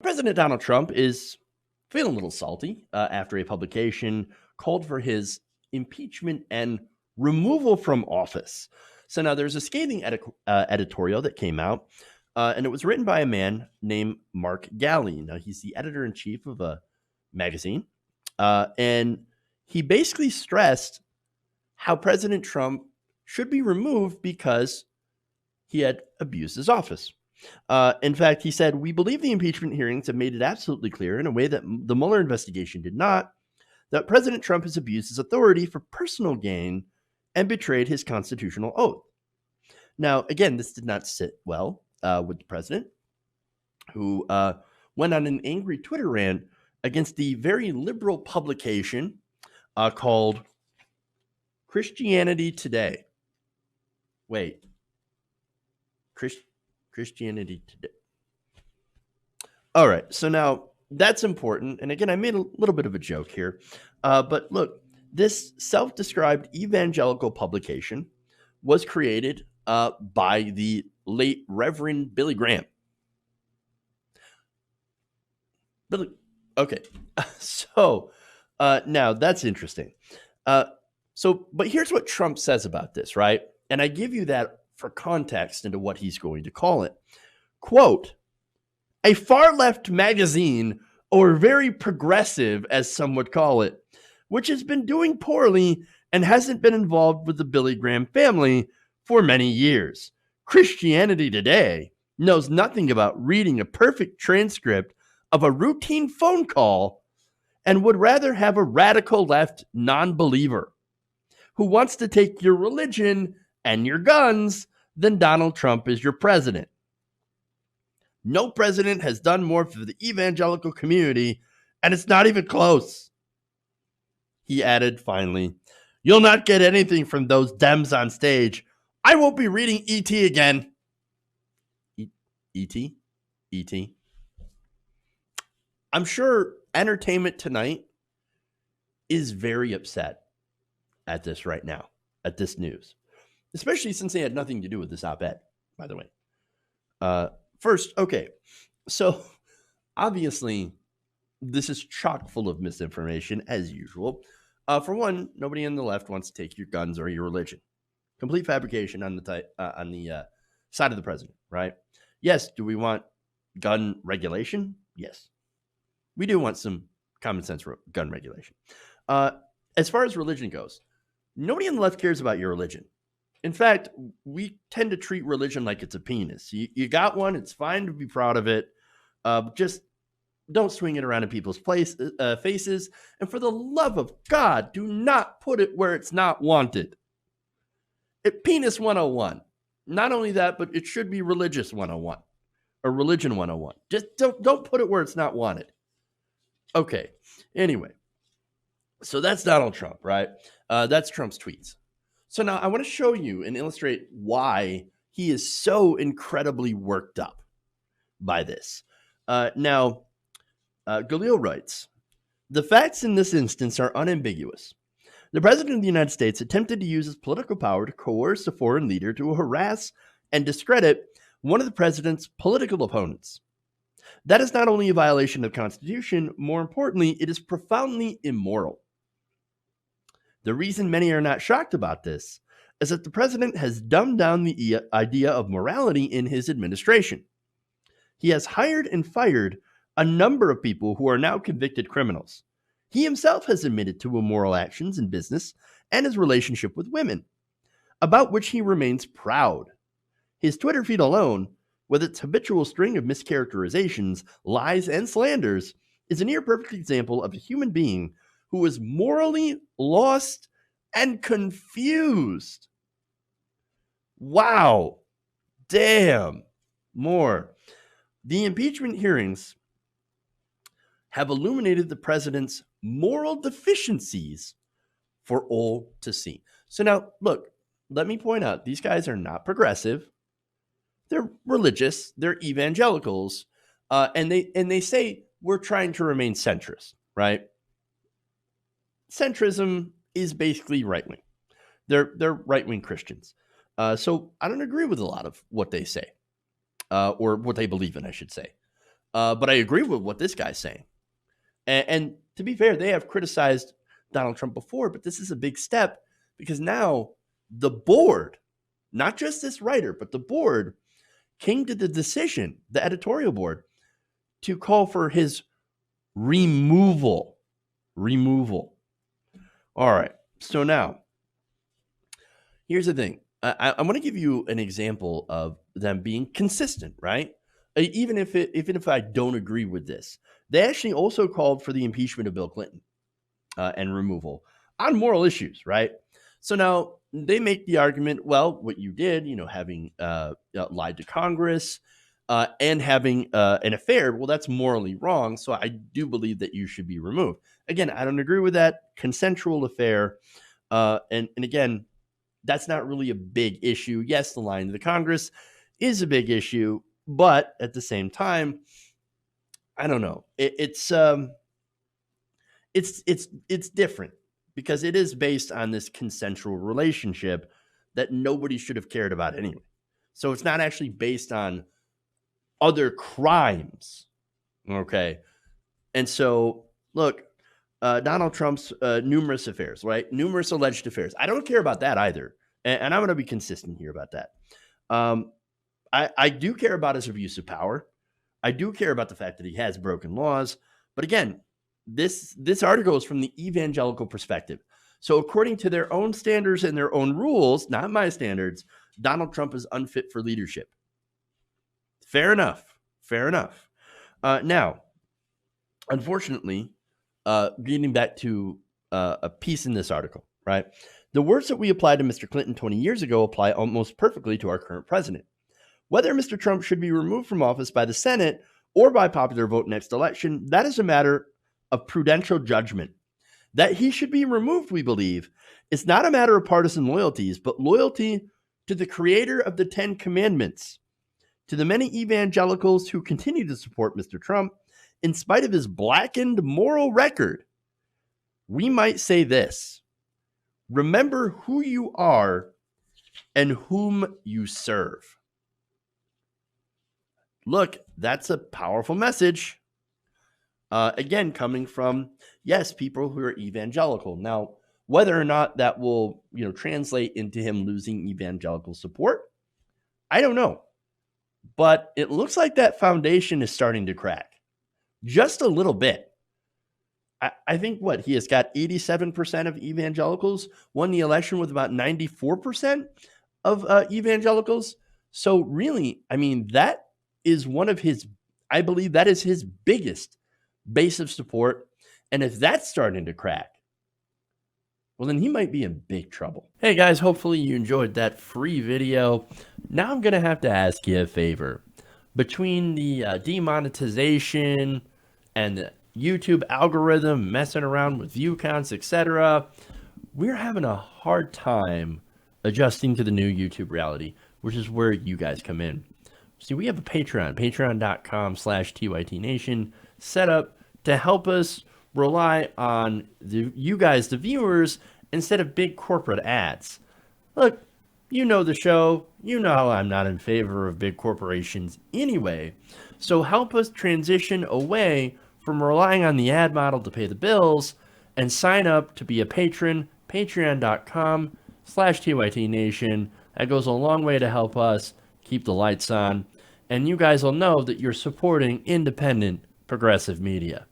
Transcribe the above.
President Donald Trump is feeling a little salty after a publication called for his impeachment and removal from office. So now there's a scathing editorial that came out, and it was written by a man named Mark Galley. Now he's the editor in chief of a magazine, and he basically stressed how President Trump should be removed because he had abused his office. In fact, he said, "We believe the impeachment hearings have made it absolutely clear in a way that the Mueller investigation did not, that President Trump has abused his authority for personal gain and betrayed his constitutional oath." Now, again, this did not sit well with the president, who went on an angry Twitter rant against the very liberal publication called Christianity Today. Wait, Christianity Today. All right, so now that's important. And again, I made a little bit of a joke here. But look, this self-described evangelical publication was created by the late Reverend Billy Graham. Okay. So now that's interesting. But here's what Trump says about this, right? And I give you that for context into what he's going to call it. Quote, "A far-left magazine, or very progressive, as some would call it, which has been doing poorly and hasn't been involved with the Billy Graham family for many years. Christianity Today knows nothing about reading a perfect transcript of a routine phone call and would rather have a radical left non-believer who wants to take your religion and your guns than Donald Trump is your president. No president has done more for the evangelical community, and it's not even close." He added finally, "You'll not get anything from those Dems on stage. I won't be reading E.T. again." E.T.? E.T.? I'm sure Entertainment Tonight is very upset at this right now, at this news, especially since they had nothing to do with this op-ed, by the way. First, okay, so obviously this is chock full of misinformation as usual. For one, nobody on the left wants to take your guns or your religion. Complete fabrication on the side of the president, right? Yes, do we want gun regulation? Yes. We do want some common sense gun regulation. As far as religion goes, nobody on the left cares about your religion. In fact, we tend to treat religion like it's a penis. You got one, it's fine to be proud of it. Just don't swing it around in people's faces. And for the love of God, do not put it where it's not wanted. Penis 101. Not only that, but it should be religious 101 or religion 101. Just don't put it where it's not wanted. Okay. Anyway, so that's Donald Trump, right? That's Trump's tweets. So now I want to show you and illustrate why he is so incredibly worked up by this. Now, Galil writes, "The facts in this instance are unambiguous. The President of the United States attempted to use his political power to coerce a foreign leader to harass and discredit one of the President's political opponents. That is not only a violation of the Constitution, more importantly, it is profoundly immoral. The reason many are not shocked about this is that the president has dumbed down the idea of morality in his administration. He has hired and fired a number of people who are now convicted criminals. He himself has admitted to immoral actions in business and his relationship with women, about which he remains proud. His Twitter feed alone, with its habitual string of mischaracterizations, lies, and slanders, is a near perfect example of a human being who is morally lost and confused." Wow. Damn. More. "The impeachment hearings have illuminated the president's moral deficiencies for all to see." So now, look, let me point out, these guys are not progressive. They're religious. They're evangelicals. And they say we're trying to remain centrist, right? Centrism is basically right-wing. They're right-wing Christians. So I don't agree with a lot of what they say, or what they believe in, I should say. But I agree with what this guy's saying. And to be fair, they have criticized Donald Trump before, but this is a big step because now the board, not just this writer, but the board came to the decision, the editorial board, to call for his removal. Removal. All right. So now, here's the thing. I want to give you an example of them being consistent, right? Even if I don't agree with this, they actually also called for the impeachment of Bill Clinton and removal on moral issues, right? So now they make the argument, well, what you did, having lied to Congress and having an affair, well, that's morally wrong. So I do believe that you should be removed. Again, I don't agree with that. Consensual affair. And again, that's not really a big issue. Yes, the lying to the Congress is a big issue, but at the same time, I don't know. It's different because it is based on this consensual relationship that nobody should have cared about anyway. So it's not actually based on other crimes. Okay. And so, look, Donald Trump's numerous affairs, right? Numerous alleged affairs. I don't care about that either. And I'm going to be consistent here about that. I do care about his abuse of power. I do care about the fact that he has broken laws. But again, this article is from the evangelical perspective. So according to their own standards and their own rules, not my standards, Donald Trump is unfit for leadership. Fair enough. Fair enough. Now, unfortunately, getting back to a piece in this article, right? The words that we applied to Mr. Clinton 20 years ago apply almost perfectly to our current president. Whether Mr. Trump should be removed from office by the Senate or by popular vote next election, that is a matter of prudential judgment. That he should be removed, we believe, is not a matter of partisan loyalties, but loyalty to the creator of the 10 Commandments. To the many evangelicals who continue to support Mr. Trump, in spite of his blackened moral record, we might say this: remember who you are and whom you serve. Look, that's a powerful message. Again, coming from, yes, people who are evangelical. Now, whether or not that will, translate into him losing evangelical support, I don't know. But it looks like that foundation is starting to crack. Just a little bit. I think he has got 87% of evangelicals, won the election with about 94% of evangelicals. So really, that is I believe that is his biggest base of support. And if that's starting to crack, well, then he might be in big trouble. Hey guys, hopefully you enjoyed that free video. Now I'm going to have to ask you a favor. Between the demonetization and the YouTube algorithm messing around with view counts, etc., we're having a hard time adjusting to the new YouTube reality, which is where you guys come in. See, we have a Patreon, patreon.com/TYTNation, set up to help us rely on you guys, the viewers, instead of big corporate ads. Look, you know the show. You know how I'm not in favor of big corporations anyway. So help us transition away from relying on the ad model to pay the bills and sign up to be a patron, patreon.com/TYTNation. That goes a long way to help us keep the lights on. And you guys will know that you're supporting independent progressive media.